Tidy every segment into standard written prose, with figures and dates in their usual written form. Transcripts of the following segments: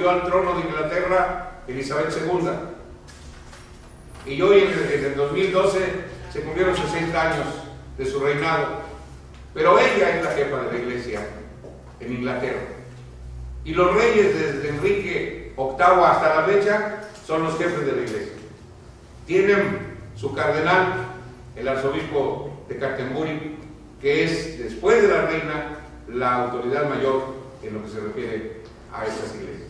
subió al trono de Inglaterra Elizabeth II. Y hoy, en el 2012, se cumplieron 60 años de su reinado. Pero ella es la jefa de la iglesia en Inglaterra. Y los reyes, desde Enrique VIII hasta la fecha, son los jefes de la iglesia. Tienen su cardenal, el arzobispo de Canterbury, que es, después de la reina, la autoridad mayor en lo que se refiere a estas iglesias.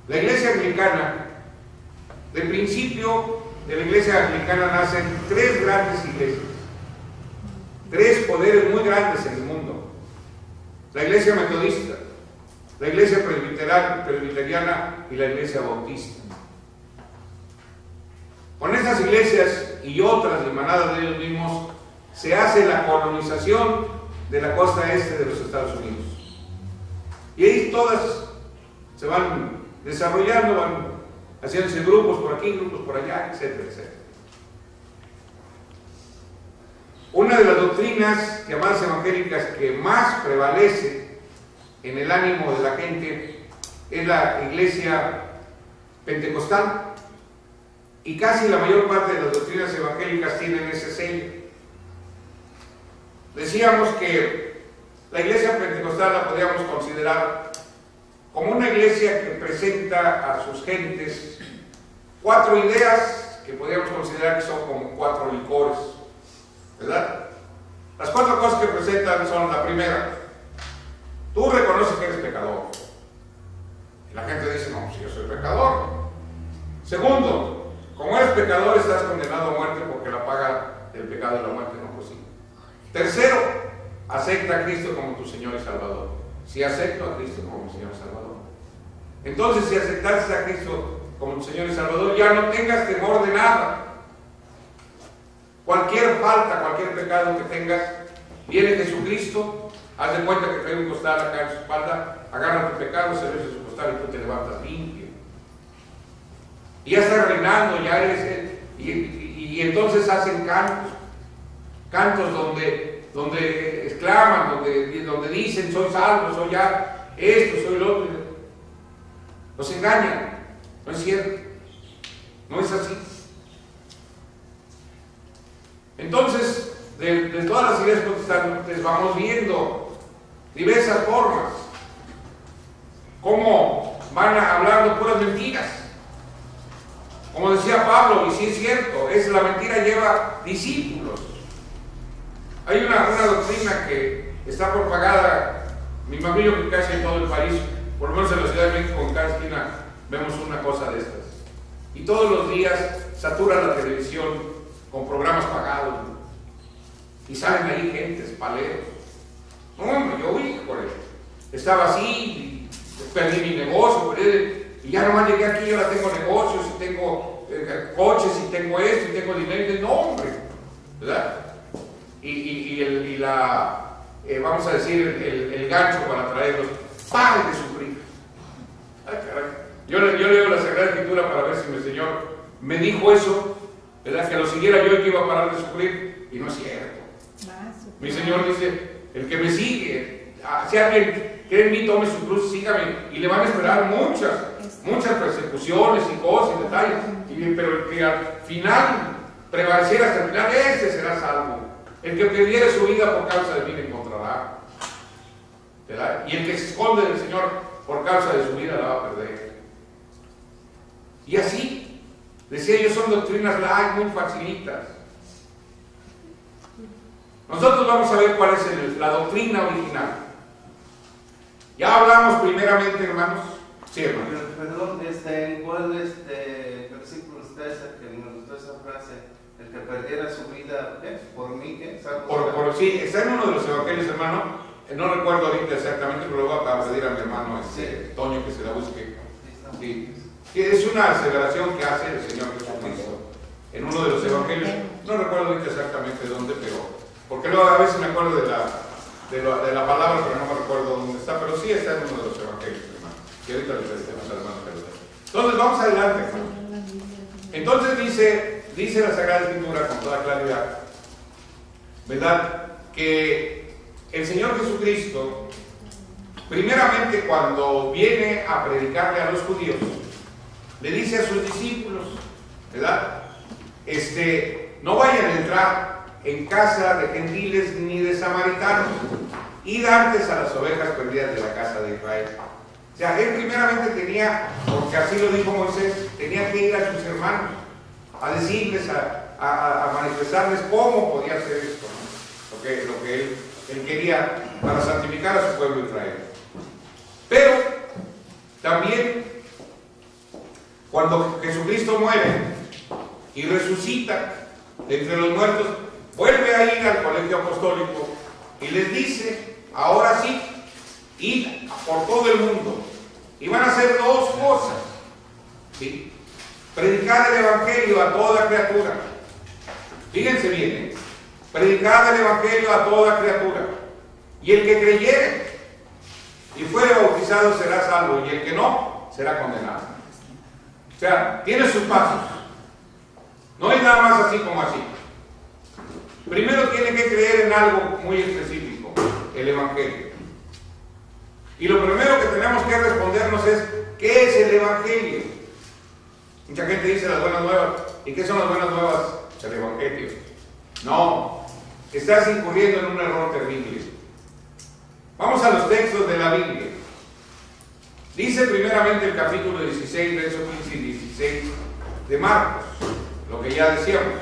La iglesia anglicana, de principio de la iglesia anglicana nacen tres grandes iglesias, tres poderes muy grandes en el mundo: la iglesia metodista, la iglesia presbiteriana y la iglesia bautista. Con estas iglesias y otras emanadas de ellos mismos se hace la colonización de la costa este de los Estados Unidos. Y ahí todas se van desarrollando, van haciéndose grupos por aquí, grupos por allá, etcétera, etcétera. Una de las doctrinas llamadas evangélicas que más prevalece en el ánimo de la gente es la iglesia pentecostal. Y casi la mayor parte de las doctrinas evangélicas tienen ese sello. Decíamos que la iglesia pentecostal la podríamos considerar como una iglesia que presenta a sus gentes cuatro ideas que podríamos considerar que son como cuatro licores, ¿verdad? Las cuatro cosas que presentan son: la primera, tú reconoces que eres pecador. Y la gente dice: no, si yo soy pecador. Segundo, como eres pecador, estás condenado a muerte porque la paga del pecado de la muerte no consigue. Tercero, acepta a Cristo como tu Señor y Salvador. Si acepto a Cristo como mi Señor y Salvador. Entonces, si aceptaste a Cristo como tu Señor y Salvador, ya no tengas temor de nada. Cualquier falta, cualquier pecado que tengas, viene Jesucristo, haz de cuenta que trae un costal acá en su espalda, agarra tu pecado, se ve su costal y tú te levantas limpio. Y ya está reinando, ya eres él. Y entonces hacen cantos donde exclaman, donde dicen: soy salvo, soy ya esto, soy lo otro. Nos engañan, no es cierto, no es así. Entonces, de todas las iglesias protestantes vamos viendo diversas formas, cómo van hablando puras mentiras. Como decía Pablo, y sí es cierto, la mentira lleva discípulos. Hay una doctrina que está propagada, me imagino que casi en todo el país, por lo menos en la Ciudad de México, en cada esquina vemos una cosa de estas. Y todos los días saturan la televisión con programas pagados, y salen ahí gentes, paleros. No, hombre, yo vi, estaba así, perdí mi negocio, y ya nomás llegué aquí y ahora tengo negocios, y tengo coches, y tengo esto, y tengo dinero. Y no, hombre, ¿verdad? Vamos a decir, el gancho para traerlos: pare de sufrir. Ay, caray. Yo leo la Sagrada Escritura para ver si mi Señor me dijo eso, ¿verdad? Que lo siguiera yo y que iba a parar de sufrir, y no es cierto. Mi Señor dice: el que me sigue, si alguien cree en mí, tome su cruz, sígame, y le van a esperar muchas persecuciones y cosas y detalles, pero el que al final prevaleciera hasta el final, ese será salvo. El que perdiere su vida por causa de mí la encontrará, ¿verdad? Y el que se esconde del Señor por causa de su vida la va a perder. Y así, decía yo, son doctrinas light, muy facilitas. Nosotros vamos a ver cuál es la doctrina original. Ya hablamos primeramente, hermanos. Sí, hermanos. Perdón, ¿en cuál versículo está esa que me gustó esa frase? El que perdiera su vida, ¿qué? ¿Por mí? ¿Qué? Sí, está en uno de los evangelios, hermano. No recuerdo ahorita exactamente, pero lo voy a pedir a mi hermano Toño que se la busque. Sí. Es una aseveración que hace el Señor Jesucristo en uno de los evangelios. No recuerdo ahorita exactamente dónde, pero porque luego a veces me acuerdo de la palabra, pero no me recuerdo dónde está, pero sí está en uno de los evangelios, hermano. Que ahorita les decimos al hermano Pedro. Entonces vamos adelante, hermano. Entonces dice la Sagrada Escritura con toda claridad, ¿verdad?, que el Señor Jesucristo primeramente cuando viene a predicarle a los judíos, le dice a sus discípulos, ¿verdad? No vayan a entrar en casa de gentiles ni de samaritanos, id antes a las ovejas perdidas de la casa de Israel. O sea, él primeramente tenía, porque así lo dijo Moisés, tenía que ir a sus hermanos, a decirles, a manifestarles cómo podía hacer esto, ¿no? Lo que él quería para santificar a su pueblo Israel. Pero también cuando Jesucristo muere y resucita de entre los muertos, vuelve a ir al colegio apostólico y les dice, ahora sí, id por todo el mundo. Y van a hacer dos cosas, ¿sí? Predicar el Evangelio a toda criatura. Fíjense bien, predicar el Evangelio a toda criatura. Y el que creyere y fuere bautizado será salvo, y el que no, será condenado. O sea, tiene sus pasos. No es nada más así como así. Primero tiene que creer en algo muy específico, el Evangelio. Y lo primero que tenemos que respondernos es, ¿qué es el Evangelio? Mucha gente dice las buenas nuevas. ¿Y qué son las buenas nuevas? El Evangelio. No, estás incurriendo en un error terrible. Vamos a los textos de la Biblia. Dice primeramente el capítulo 16, versos 15 y 16 de Marcos, lo que ya decíamos.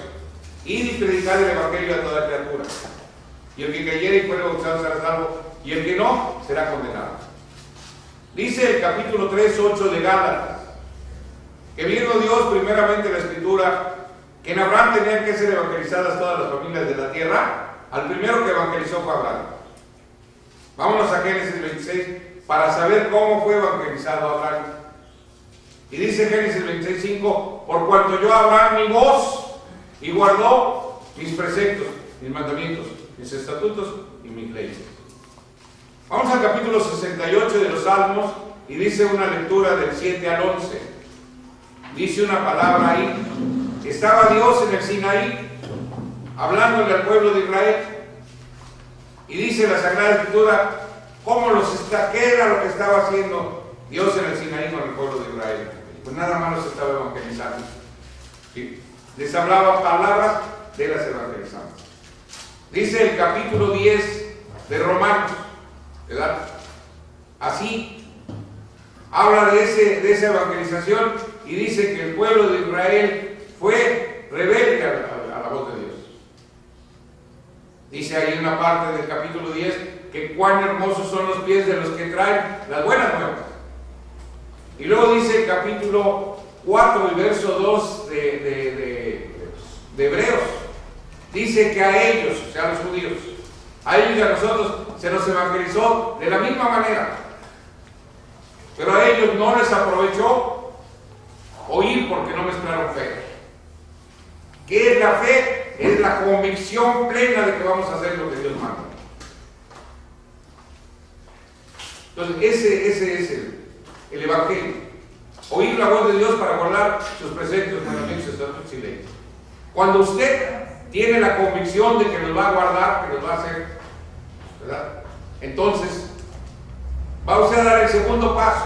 Id y predicad el Evangelio a toda criatura. Y el que creyere y fuere bautizado será salvo, y el que no, será condenado. Dice el capítulo 3, 8 de Gálatas, que viendo Dios primeramente la Escritura, que en Abraham tenían que ser evangelizadas todas las familias de la tierra, al primero que evangelizó fue Abraham. Vámonos a Génesis 26 para saber cómo fue evangelizado Abraham. Y dice Génesis 26:5, por cuanto yo a Abraham mi voz, y guardó mis preceptos, mis mandamientos, mis estatutos y mis leyes. Vamos al capítulo 68 de los Salmos y dice una lectura del 7 al 11. Dice una palabra ahí. Estaba Dios en el Sinaí, hablándole al pueblo de Israel. Y dice la Sagrada Escritura, ¿qué era lo que estaba haciendo Dios en el Sinaí con el pueblo de Israel? Pues nada más los estaba evangelizando. ¿Sí? Les hablaba palabras, de las evangelizando. Dice el capítulo 10 de Romanos, ¿verdad? Así habla de esa evangelización y dice que el pueblo de Israel fue rebelde a la voz de Dios. Dice ahí una parte del capítulo 10 que cuán hermosos son los pies de los que traen las buenas nuevas. Y luego dice el capítulo 4 y verso 2 de Hebreos, dice que a ellos, o sea a los judíos, a ellos y a nosotros se nos evangelizó de la misma manera, pero a ellos no les aprovechó oír porque no mezclaron fe. ¿Qué es la fe? Es la convicción plena de que vamos a hacer lo que Dios manda. Entonces ese es el Evangelio. Oír la voz de Dios para guardar sus preceptos, mandamientos, estatutos y leyes. Cuando usted tiene la convicción de que los va a guardar, que los va a hacer, ¿verdad? Entonces va usted a dar el segundo paso.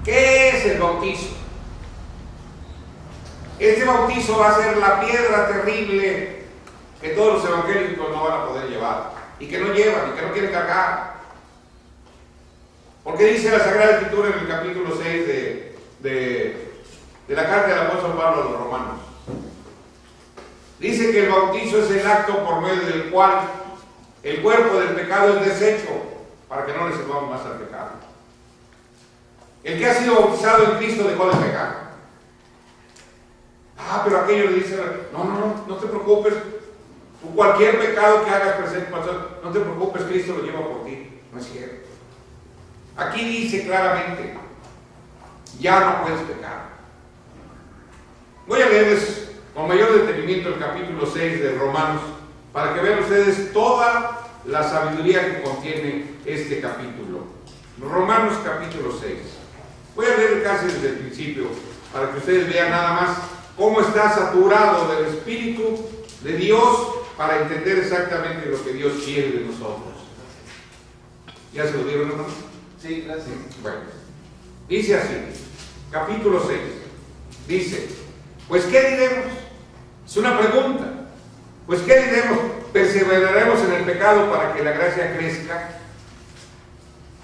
¿Qué es el bautizo? Este bautizo va a ser la piedra terrible que todos los evangélicos no van a poder llevar, y que no llevan, y que no quieren cargar. Porque dice la Sagrada Escritura en el capítulo 6 de la carta del apóstol Pablo a los Romanos. Dice que el bautizo es el acto por medio del cual el cuerpo del pecado es deshecho, para que no le sirvamos más al pecado. El que ha sido bautizado en Cristo dejó de pecar. Pero aquello le dice, no te preocupes, cualquier pecado que hagas presente, pastor, no te preocupes, Cristo lo lleva por ti. No es cierto. Aquí dice claramente, ya no puedes pecar. Voy a leerles con mayor detenimiento el capítulo 6 de Romanos, para que vean ustedes toda la sabiduría que contiene este capítulo. Romanos capítulo 6. Voy a leer casi desde el principio, para que ustedes vean nada más cómo está saturado del Espíritu de Dios para entender exactamente lo que Dios quiere de nosotros. ¿Ya se lo dieron, hermano? Sí, gracias. Bueno, dice así, capítulo 6, dice, pues ¿qué diremos? Es una pregunta. Pues ¿qué diremos? ¿Perseveraremos en el pecado para que la gracia crezca?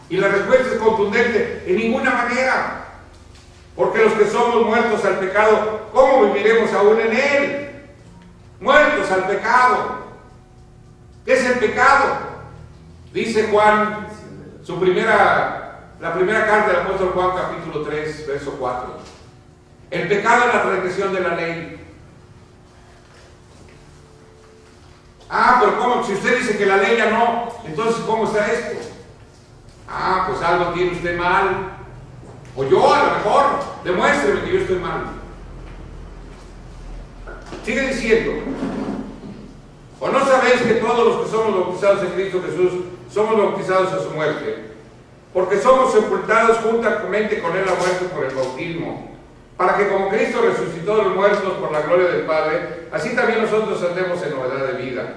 Y la respuesta es contundente, en ninguna manera. Porque los que somos muertos al pecado, ¿cómo viviremos aún en él? Muertos al pecado. ¿Qué es el pecado? Dice Juan, la primera carta del apóstol Juan, capítulo 3, verso 4. El pecado es la transgresión de la ley. Ah, pero ¿cómo? Si usted dice que la ley ya no, entonces ¿cómo está esto? Ah, pues algo tiene usted mal. O yo, a lo mejor, demuéstreme que yo estoy mal. Sigue diciendo, ¿o no sabéis que todos los que somos bautizados en Cristo Jesús somos bautizados a su muerte? Porque somos sepultados juntamente con él a muerte por el bautismo, para que como Cristo resucitó de los muertos por la gloria del Padre, así también nosotros andemos en novedad de vida.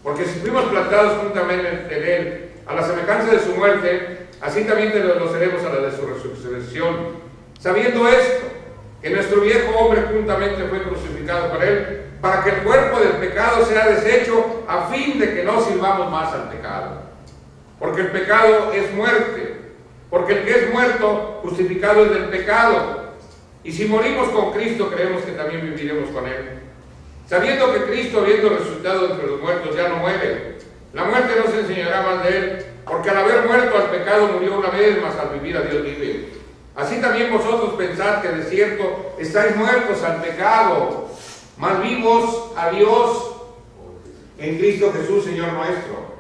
Porque si fuimos plantados juntamente en él a la semejanza de su muerte, así también lo seremos a la de su resurrección. Sabiendo esto, que nuestro viejo hombre juntamente fue crucificado por él, para que el cuerpo del pecado sea deshecho, a fin de que no sirvamos más al pecado. Porque el pecado es muerte, porque el que es muerto, justificado es del pecado. Y si morimos con Cristo, creemos que también viviremos con él. Sabiendo que Cristo, habiendo resucitado entre los muertos, ya no muere. La muerte no se enseñará más de él, porque al haber muerto al pecado murió una vez, mas al vivir a Dios vive. Así también vosotros pensad que de cierto estáis muertos al pecado, mas vivos a Dios en Cristo Jesús, Señor nuestro.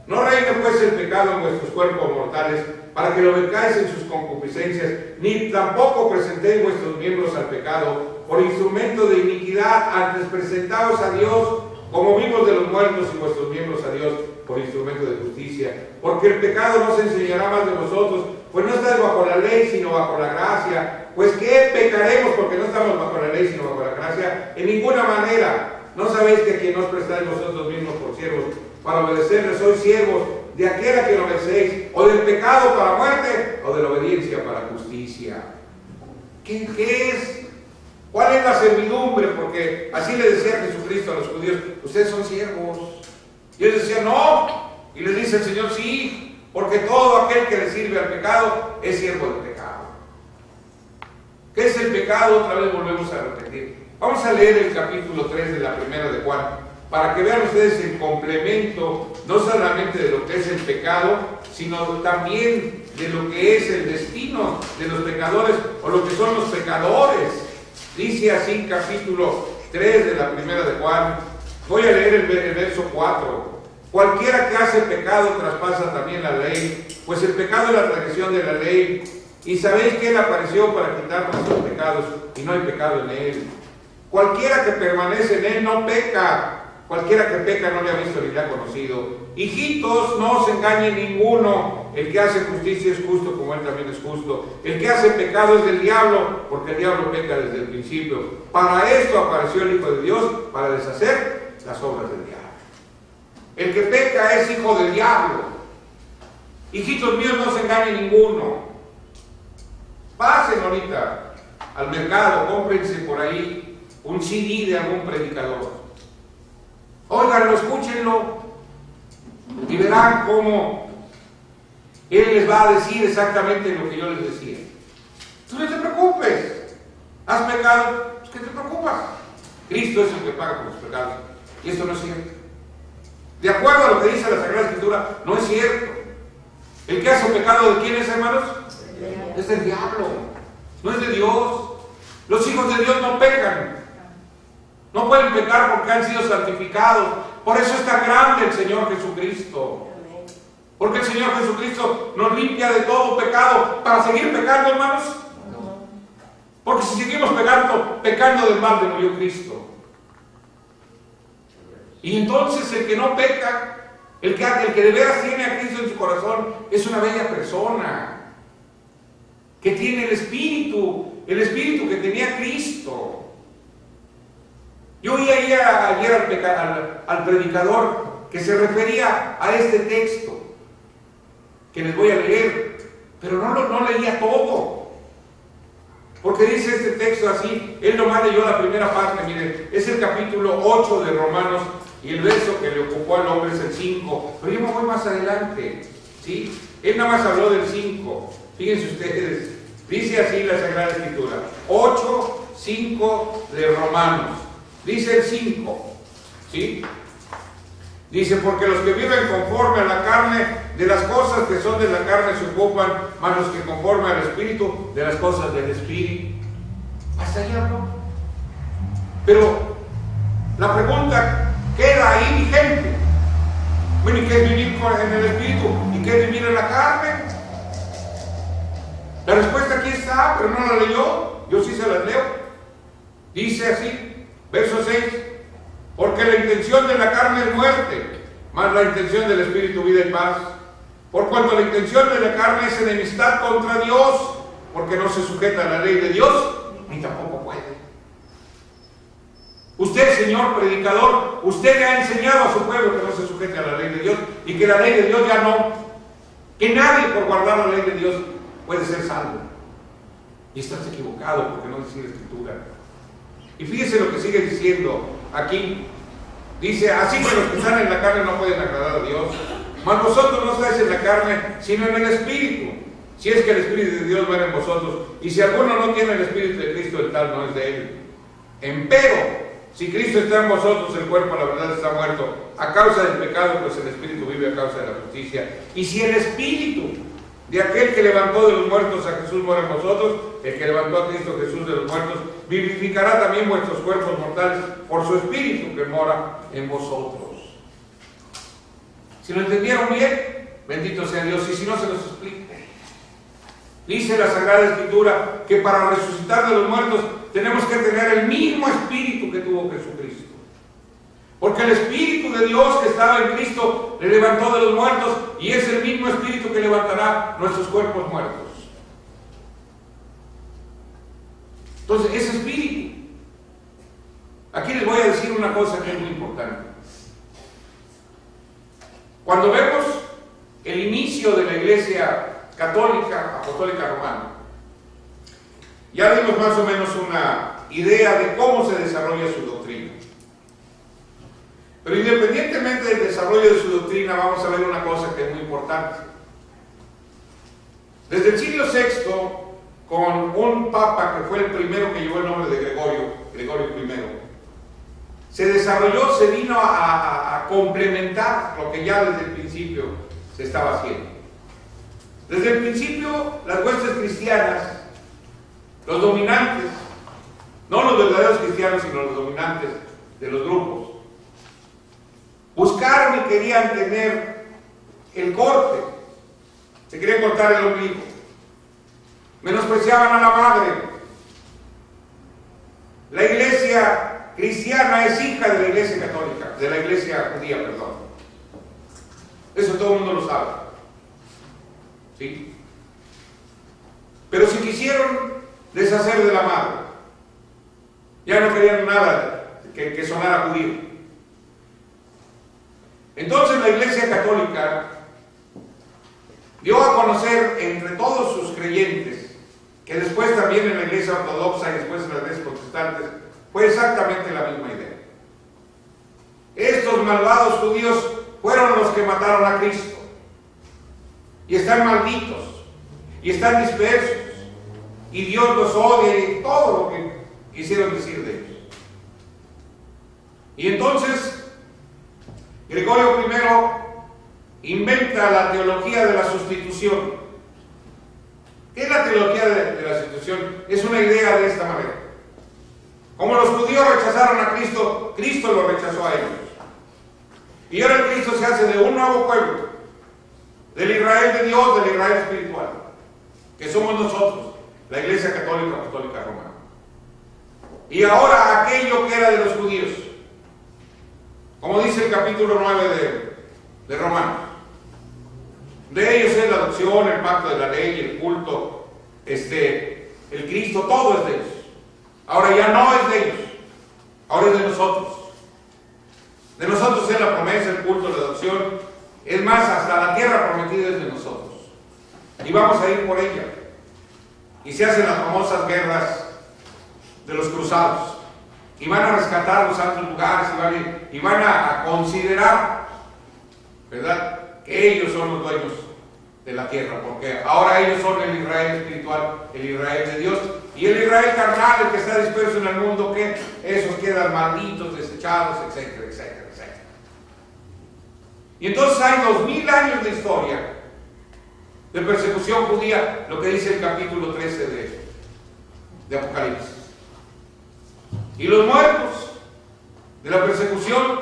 No reine pues el pecado en vuestros cuerpos mortales, para que lo vengáis en sus concupiscencias, ni tampoco presentéis vuestros miembros al pecado por instrumento de iniquidad, antes presentaos a Dios como vivos de los muertos y vuestros miembros a Dios por instrumento de justicia. Porque el pecado no se enseñará más de vosotros, pues no estáis bajo la ley, sino bajo la gracia. Pues ¿qué pecaremos porque no estamos bajo la ley, sino bajo la gracia? En ninguna manera. ¿No sabéis que a quien os prestáis vosotros mismos por siervos para obedecerle sois siervos de aquel a quien obedecéis, o del pecado para muerte, o de la obediencia para justicia? ¿Qué es? ¿Cuál es la servidumbre? Porque así le decía Jesucristo a los judíos, ustedes son siervos. Y ellos decían, no. Y les dice el Señor, sí, porque todo aquel que le sirve al pecado es siervo del pecado. ¿Qué es el pecado? Otra vez volvemos a repetir. Vamos a leer el capítulo 3 de la primera de Juan, para que vean ustedes el complemento, no solamente de lo que es el pecado, sino también de lo que es el destino de los pecadores, o lo que son los pecadores. Dice así, capítulo 3 de la primera de Juan, voy a leer el verso 4. Cualquiera que hace pecado traspasa también la ley, pues el pecado es la transgresión de la ley. Y sabéis que él apareció para quitar nuestros pecados, y no hay pecado en él. Cualquiera que permanece en él no peca. Cualquiera que peca no le ha visto ni le ha conocido. Hijitos, no os engañe ninguno. El que hace justicia es justo como él también es justo. El que hace pecado es del diablo, porque el diablo peca desde el principio. Para esto apareció el Hijo de Dios, para deshacer las obras del diablo. El que peca es hijo del diablo. Hijitos míos, no se engañe ninguno. Pasen ahorita al mercado, cómprense por ahí un CD de algún predicador. Óiganlo, escúchenlo y verán cómo él les va a decir exactamente lo que yo les decía. Tú no te preocupes. ¿Has pecado? Pues, ¿qué te preocupas? Cristo es el que paga por los pecados. Y esto no es cierto. De acuerdo a lo que dice la Sagrada Escritura, no es cierto. El que hace pecado, ¿de quién es, hermanos? Es del diablo. No es de Dios. Los hijos de Dios no pecan. No pueden pecar porque han sido santificados. Por eso es tan grande el Señor Jesucristo. Porque el Señor Jesucristo nos limpia de todo pecado. ¿Para seguir pecando, hermanos? Porque si seguimos pecando del mal de murió Cristo. Y entonces el que no peca, el que de veras tiene a Cristo en su corazón, es una bella persona. Que tiene el espíritu que tenía Cristo. Yo oí ayer al predicador que se refería a este texto. que les voy a leer, pero no leía todo. Porque dice este texto así, él nomás leyó la primera parte, miren, es el capítulo 8 de Romanos, y el verso que le ocupó al hombre es el 5, pero yo me voy más adelante, ¿sí? Él nada más habló del 5, fíjense ustedes, dice así la Sagrada Escritura, 8, 5 de Romanos, dice el 5, ¿sí? Dice, porque los que viven conforme a la carne, de las cosas que son de la carne se ocupan, más los que conforme al Espíritu, de las cosas del Espíritu. Hasta allá habló. Pero la pregunta queda ahí vigente. Bueno, ¿y qué es vivir en el Espíritu? ¿Y qué es vivir en la carne? La respuesta aquí está, pero no la leyó. Yo sí se la leo. Dice así, verso 6. Porque la intención de la carne es muerte, mas la intención del Espíritu vida y paz. Por cuanto la intención de la carne es enemistad contra Dios, porque no se sujeta a la ley de Dios, ni tampoco puede. Usted, señor predicador, usted le ha enseñado a su pueblo que no se sujete a la ley de Dios, y que la ley de Dios ya no, que nadie por guardar la ley de Dios puede ser salvo. Y estás equivocado, porque no dice la Escritura. Y fíjese lo que sigue diciendo aquí. Dice, así que los que están en la carne no pueden agradar a Dios. Mas vosotros no estáis en la carne, sino en el Espíritu. Si es que el Espíritu de Dios va en vosotros. Y si alguno no tiene el Espíritu de Cristo, el tal no es de él. Empero, si Cristo está en vosotros, el cuerpo, la verdad, está muerto a causa del pecado, pues el Espíritu vive a causa de la justicia. Y si el Espíritu de aquel que levantó de los muertos a Jesús mora en vosotros, el que levantó a Cristo Jesús de los muertos, vivificará también vuestros cuerpos mortales por su Espíritu que mora en vosotros. Si lo entendieron bien, bendito sea Dios, y si no, se los explico. Dice la Sagrada Escritura que para resucitar de los muertos tenemos que tener el mismo Espíritu que tuvo Jesucristo. Porque el Espíritu de Dios que estaba en Cristo le levantó de los muertos, y es el mismo Espíritu que levantará nuestros cuerpos muertos. Entonces, ese Espíritu. Aquí les voy a decir una cosa que es muy importante. Cuando vemos el inicio de la Iglesia católica, apostólica romana, ya dimos más o menos una idea de cómo se desarrolla su doctrina. Pero independientemente del desarrollo de su doctrina, vamos a ver una cosa que es muy importante. Desde el siglo VI, con un papa que fue el primero que llevó el nombre de Gregorio I, se desarrolló, se vino a complementar lo que ya desde el principio se estaba haciendo. Desde el principio, las huestes cristianas, los dominantes, no los verdaderos cristianos, sino los dominantes de los grupos, buscaron y querían tener el corte, se querían cortar el ombligo, menospreciaban a la madre. La iglesia cristiana es hija de la iglesia católica, de la iglesia judía, perdón. Eso todo el mundo lo sabe. ¿Sí? Pero si quisieron deshacer de la madre, ya no querían nada que sonara judío. Entonces la iglesia católica dio a conocer entre todos sus creyentes, que después también en la iglesia ortodoxa y después en las iglesias protestantes, fue exactamente la misma idea. Estos malvados judíos fueron los que mataron a Cristo, y están malditos, y están dispersos, y Dios los odia, y todo lo que quisieron decir de ellos. Y entonces Gregorio I inventa la teología de la sustitución. ¿Qué es la teología de la sustitución? Es una idea de esta manera. Como los judíos rechazaron a Cristo, Cristo lo rechazó a ellos. Y ahora el Cristo se hace de un nuevo pueblo, del Israel de Dios, del Israel espiritual, que somos nosotros, la Iglesia Católica Apostólica Romana. Y ahora aquello que era de los judíos, como dice el capítulo 9 de Romanos, de ellos es la adopción, el pacto de la ley, el culto, el Cristo, todo es de ellos. Ahora ya no es de ellos, ahora es de nosotros. De nosotros es la promesa, el culto, la adopción. Es más, hasta la tierra prometida es de nosotros. y vamos a ir por ella. Y se hacen las famosas guerras de los cruzados, y van a rescatar los santos lugares, y van a considerar, ¿verdad?, que ellos son los dueños de la tierra, porque ahora ellos son el Israel espiritual, el Israel de Dios, y el Israel carnal, el que está disperso en el mundo, que esos quedan malditos, desechados, etcétera, etcétera, etcétera. Y entonces hay 2000 años de historia de persecución judía, lo que dice el capítulo 13 de Apocalipsis. Y los muertos de la persecución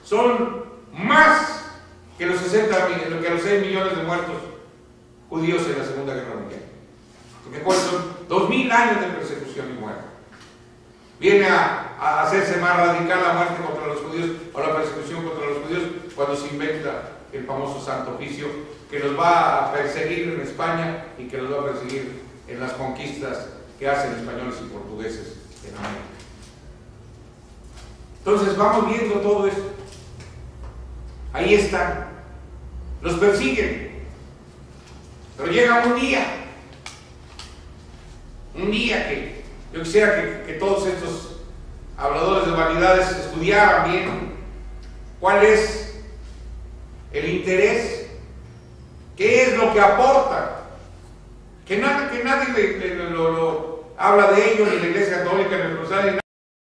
son más que los 6 millones de muertos judíos en la Segunda Guerra Mundial. Porque son 2000 años de persecución y muerte. Viene a hacerse más radical la muerte contra los judíos, o la persecución contra los judíos, cuando se inventa el famoso Santo Oficio, que los va a perseguir en España y que los va a perseguir en las conquistas que hacen españoles y portugueses en América. Entonces vamos viendo todo esto. Ahí están. Los persiguen. Pero llega un día que yo quisiera que todos estos habladores de vanidades estudiaran bien cuál es el interés, qué es lo que aporta, que nadie lo habla de ello, ni la Iglesia Católica, ni el Rosario,